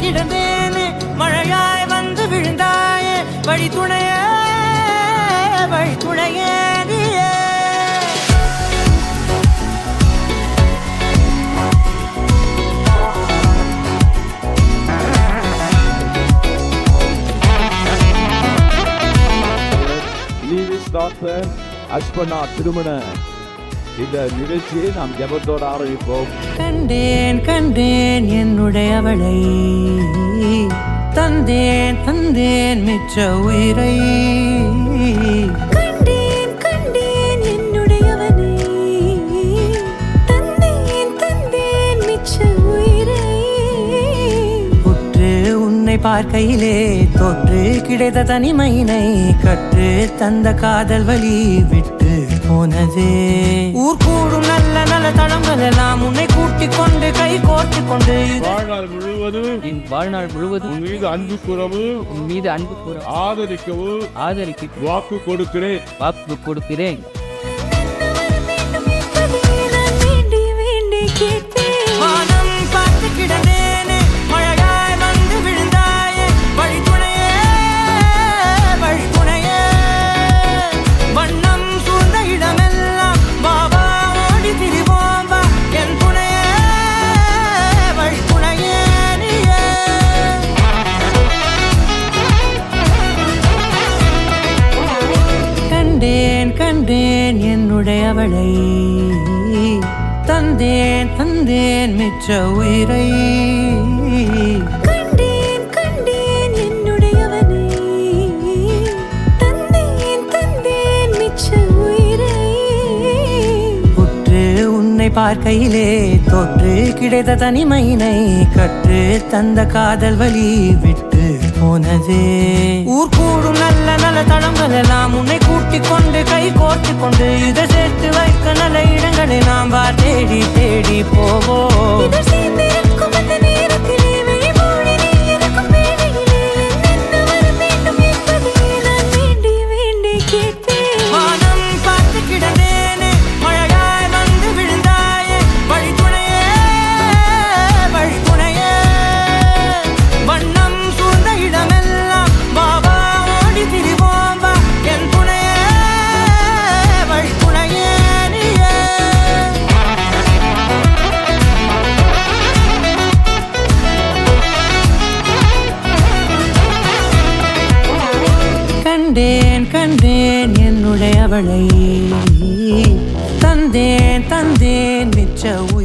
கிடந்தேனே மழையாய் வந்து விழுந்தாயே வழி துணையே நீயே அஸ்பனா திருமண இந்த நிகழ்ச்சியை நாம் ஜபத்தோடு ஆரம்பிப்போம். கண்டேன் கண்டேன் என்னுடையவளை தந்தேன் தந்தேன் மிச்ச உயிரை கண்டேன் கண்டேன் என்னுடையவனை தந்தேன் தந்தேன் மிச்ச உயிரை உற்று உன்னை பார்க்கையிலே தொற்று கிடைத்த தனிமையினை கற்று தந்த காதல் வழி விட்டு போனதே ஊர் கூடும் நல்ல நல்ல தளங்கள் எல்லாம் உன்னை கூட்டிக் கொண்டு கை கோர்த்து கொண்டு வாழ்நாள் முழுவதும் உன் மீது அன்பு கூற ஆதரிக்க வாக்கு கொடுக்கிறேன். வானம் பார்த்து கிடந்தேனே மழையாய் வந்து விழுந்தாயே வழி துணையே வண்ணம் சூழ்ந்த இடமெல்லாம் பாபா ஓடி திரிவோம் வா என் துணையே வழி துணையே நீயே கண்டேன் கண்டேன் என்னுடையவளை தந்தேன் தந்தேன் மிச்ச உயிரை கண்டேன் கண்டேன் என்னுடையவனை தந்தேன் தந்தேன் மிச்ச உயிரை உற்று உன்னை பார்க்கையிலே தொற்று கிடைத்த தனிமையினை கற்று தந்த காதல் வழி விட்டு போனதே ஊர் கூடும் நல்ல நல்ல தளங்கள் எல்லாம் உன்னை கூட்டிக் கொண்டு கை கோர்த்து கொண்டு இதை சேர்த்து வைக்க நல்ல இடங்களை நாம் வா தேடி தேடி போவோம் இதழ் சேர்ந்திருக்கும் அந்த நேரத்திலே விழிமூடி நீ இருக்கும் வேளையிலே என்ன வர வேண்டும் என்பதை நான் வேண்டி கேட்பேன். வானம் பார்த்து கிடந்தேனே மழையாய் வந்து விழுந்தாயே வழி துணையே வண்ணம் சூழ்ந்த இடமெல்லாம் பாபா ஓடி திரிவோம் வா என் துணையே வழி துணையே நீயே கண்டேன் கண்டேன் என்னுடையவளை தந்தேன் தந்தேன் மிச்ச உயிரை